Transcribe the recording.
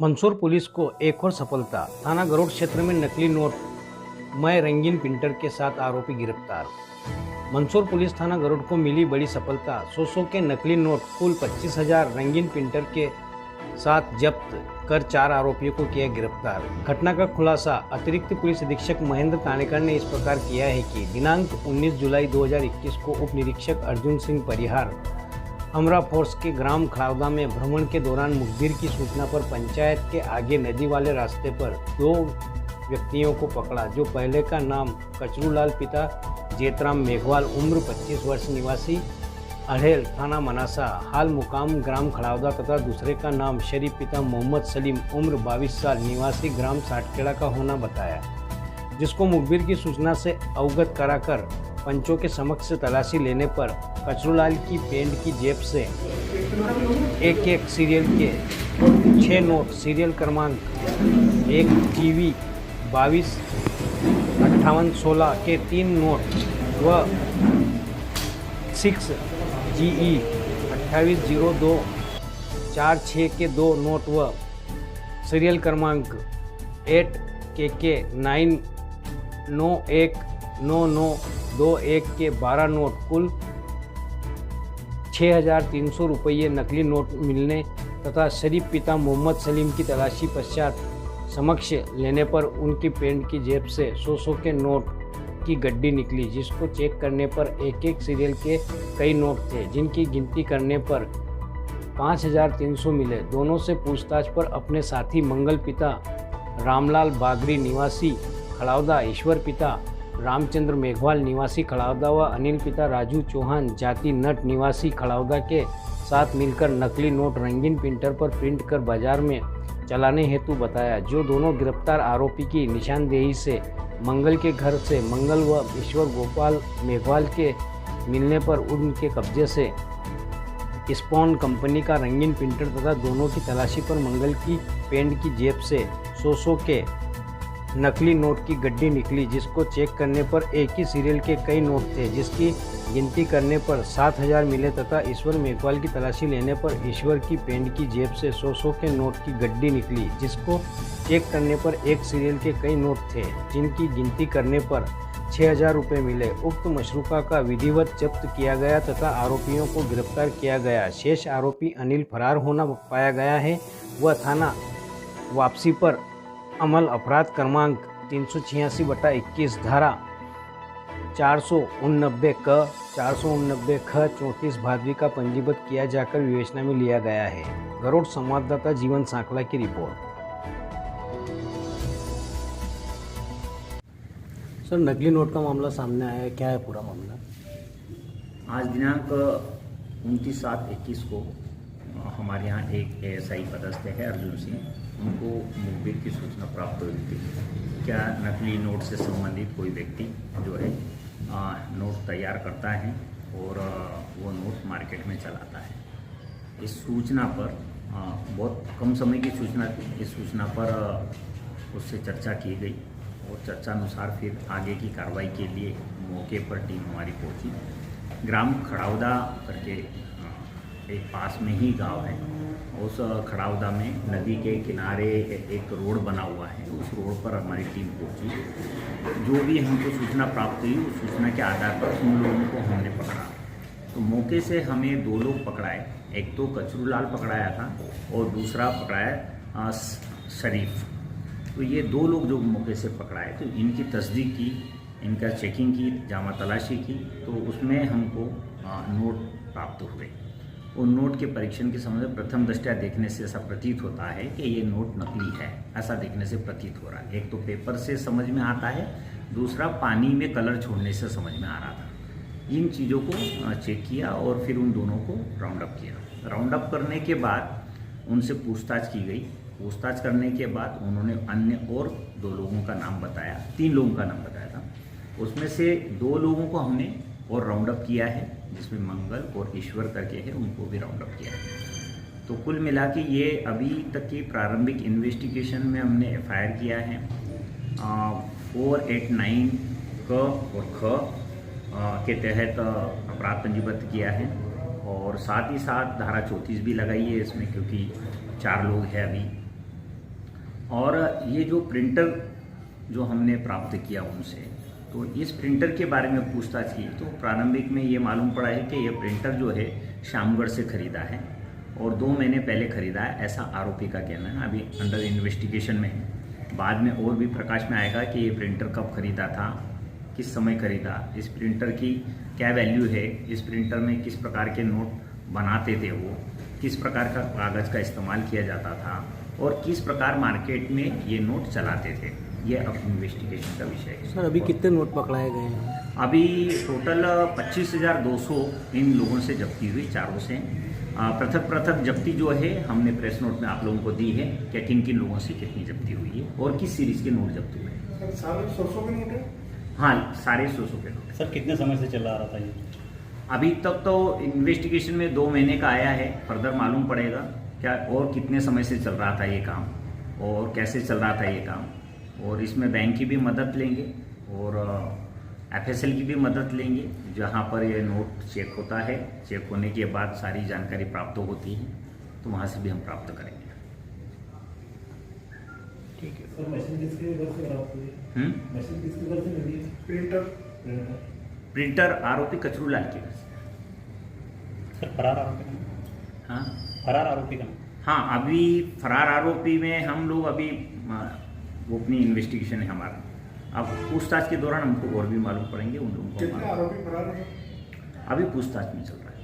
Mandsaur police को एक और सफलता। थाना गरोड क्षेत्र में नकली नोट मय रंगीन प्रिंटर के साथ आरोपी गिरफ्तार। मंदसौर पुलिस थाना गरोड को मिली बड़ी सफलता। 100 के नकली नोट कुल 25,000 रंगीन प्रिंटर के साथ जब्त कर 4 आरोपियों को किया गिरफ्तार। घटना का खुलासा अतिरिक्त पुलिस अधीक्षक महेंद्र तानेकर ने इस प्रकार किया है कि दिनांक 19 जुलाई 2021 को उप निरीक्षक अर्जुन सिंह परिहार अमरा फोर्स के ग्राम खड़ावदा में भ्रमण के दौरान मुखबिर की सूचना पर पंचायत के आगे नदी वाले रास्ते पर 2 व्यक्तियों को पकड़ा, जो पहले का नाम कचरूलाल पिता जेतराम मेघवाल उम्र 25 वर्ष निवासी अढ़ेल थाना मनासा हाल मुकाम ग्राम खड़ावदा तथा दूसरे का नाम शरीफ पिता मोहम्मद सलीम उम्र 22 साल निवासी ग्राम साटखेड़ा का होना बताया, जिसको मुखबिर की सूचना से अवगत कराकर पंचों के समक्ष तलाशी लेने पर कचरूलाल की पेंट की जेब से एक सीरियल के 6 नोट सीरियल क्रमांक 1 TV 225816 के 3 नोट व 6 GE 280246 के 2 नोट व सीरियल क्रमांक 8 KK 9919921 के 12 नोट कुल 6,300 रुपये नकली नोट मिलने तथा शरीफ पिता मोहम्मद सलीम की तलाशी पश्चात समक्ष लेने पर उनकी पेंट की जेब से 100 के नोट की गड्डी निकली, जिसको चेक करने पर एक सीरियल के कई नोट थे, जिनकी गिनती करने पर 5,300 मिले। दोनों से पूछताछ पर अपने साथी मंगल पिता रामलाल बागरी निवासी खड़ावदा, ईश्वर पिता रामचंद्र मेघवाल निवासी खड़ावदा व अनिल पिता राजू चौहान जाति नट निवासी खड़ावदा के साथ मिलकर नकली नोट रंगीन प्रिंटर पर प्रिंट कर बाजार में चलाने हेतु बताया, जो दोनों गिरफ्तार आरोपी की निशानदेही से मंगल के घर से मंगल व ईश्वर गोपाल मेघवाल के मिलने पर उनके कब्जे से स्पॉन कंपनी का रंगीन प्रिंटर तथा दोनों की तलाशी पर मंगल की पेंट की जेब से 100 के नकली नोट की गड्डी निकली, जिसको चेक करने पर एक ही सीरियल के कई नोट थे, जिसकी गिनती करने पर 7,000 मिले तथा ईश्वर मेघवाल की तलाशी लेने पर ईश्वर की पेंट की जेब से 100 के नोट की गड्डी निकली, जिसको चेक करने पर एक सीरियल के कई नोट थे, जिनकी गिनती करने पर 6,000 रुपये मिले। उक्त मशरूका का विधिवत जब्त किया गया तथा आरोपियों को गिरफ्तार किया गया। शेष आरोपी अनिल फरार होना पाया गया है। वह थाना वापसी पर अमल अपराध क्रमांक 386/21 धारा 489 क 489 ख 34 भादवी का पंजीबद्ध किया जाकर विवेचना में लिया गया है। गरोड संवाददाता जीवन सांकला की रिपोर्ट। सर, नकली नोट का मामला सामने आया है, क्या है पूरा मामला? आज दिनांक 29/7/21 को हमारे यहाँ एक ASI पदस्थ है अर्जुन सिंह, उनको मुखबिर की सूचना प्राप्त हुई थी क्या नकली नोट से संबंधित कोई व्यक्ति जो है नोट तैयार करता है और वो नोट मार्केट में चलाता है। इस सूचना पर बहुत कम समय की सूचना थी। इस सूचना पर उससे चर्चा की गई और चर्चा अनुसार फिर आगे की कार्रवाई के लिए मौके पर टीम हमारी पहुंची। ग्राम खड़ावदा करके एक पास में ही गांव है, उस खड़ावदा में नदी के किनारे एक रोड बना हुआ है, उस रोड पर हमारी टीम पहुंची। जो भी हमको सूचना प्राप्त हुई उस सूचना के आधार पर उन लोगों को हमने पकड़ा। तो मौके से हमें 2 लोग पकड़ाए, एक तो कचरूलाल पकड़ाया था और दूसरा पकड़ाया शरीफ। तो ये 2 लोग जो मौके से पकड़ाए, तो इनकी तस्दीक की, इनका चेकिंग की, जामा तलाशी की, तो उसमें हमको नोट प्राप्त हुए। उन नोट के परीक्षण के समय प्रथम दृष्टया देखने से ऐसा प्रतीत होता है कि ये नोट नकली है, ऐसा देखने से प्रतीत हो रहा है। एक तो पेपर से समझ में आता है, दूसरा पानी में कलर छोड़ने से समझ में आ रहा था। इन चीज़ों को चेक किया और फिर उन दोनों को राउंड अप किया। राउंड अप करने के बाद उनसे पूछताछ की गई। पूछताछ करने के बाद उन्होंने अन्य और 2 लोगों का नाम बताया, 3 लोगों का नाम बताया था। उसमें से 2 लोगों को हमने और राउंड अप किया है, जिसमें मंगल और ईश्वर करके है, उनको भी राउंड अप किया है। तो कुल मिला के ये अभी तक की प्रारंभिक इन्वेस्टिगेशन में हमने FIR किया है 489 क और ख के तहत अपराध पंजीबद्ध किया है और साथ ही साथ धारा 34 भी लगाई है इसमें, क्योंकि 4 लोग हैं अभी और ये जो प्रिंटर जो हमने प्राप्त किया उनसे, तो इस प्रिंटर के बारे में पूछताछ की तो प्रारंभिक में ये मालूम पड़ा है कि ये प्रिंटर जो है शामगढ़ से खरीदा है और 2 महीने पहले खरीदा है, ऐसा आरोपी का कहना है। अभी अंडर इन्वेस्टिगेशन में है। बाद में और भी प्रकाश में आएगा कि ये प्रिंटर कब खरीदा था, किस समय खरीदा, इस प्रिंटर की क्या वैल्यू है, इस प्रिंटर में किस प्रकार के नोट बनाते थे वो, किस प्रकार का कागज़ का इस्तेमाल किया जाता था और किस प्रकार मार्केट में ये नोट चलाते थे। ये अब इन्वेस्टिगेशन का विषय है। सर अभी कितने नोट पकड़ाए गए हैं? अभी टोटल 25,200 इन लोगों से जब्ती हुई, चारों से। पृथक पृथक जब्ती जो है हमने प्रेस नोट में आप लोगों को दी है कि किन किन लोगों से कितनी जब्ती हुई है और किस सीरीज के नोट जब्त हुए हैं। सारे 100 के नोट है? हाँ, सारे 100 के नोट। सर कितने समय से चला आ रहा था ये? अभी तक तो इन्वेस्टिगेशन में 2 महीने का आया है, फर्दर मालूम पड़ेगा क्या और कितने समय से चल रहा था ये काम और कैसे चल रहा था ये काम। और इसमें बैंक की भी मदद लेंगे और FSL की भी मदद लेंगे, जहाँ पर ये नोट चेक होता है। चेक होने के बाद सारी जानकारी प्राप्त होती है तो वहाँ से भी हम प्राप्त करेंगे। ठीक है। सर मशीन किसके घर से प्राप्त हुई? मशीन किसके घर से मिली? प्रिंटर प्रिंटर आरोपी कचरूलाल के घर से। सर फरार आरोपी का? हाँ फरार आरोपी का? हाँ, अभी फरार आरोपी में हम लोग अभी वो अपनी इन्वेस्टिगेशन है हमारा। अब पूछताछ के दौरान हमको और भी मालूम पड़ेंगे उन लोगों को। कितने आरोपी फरार हैं? अभी पूछताछ में चल रहा है।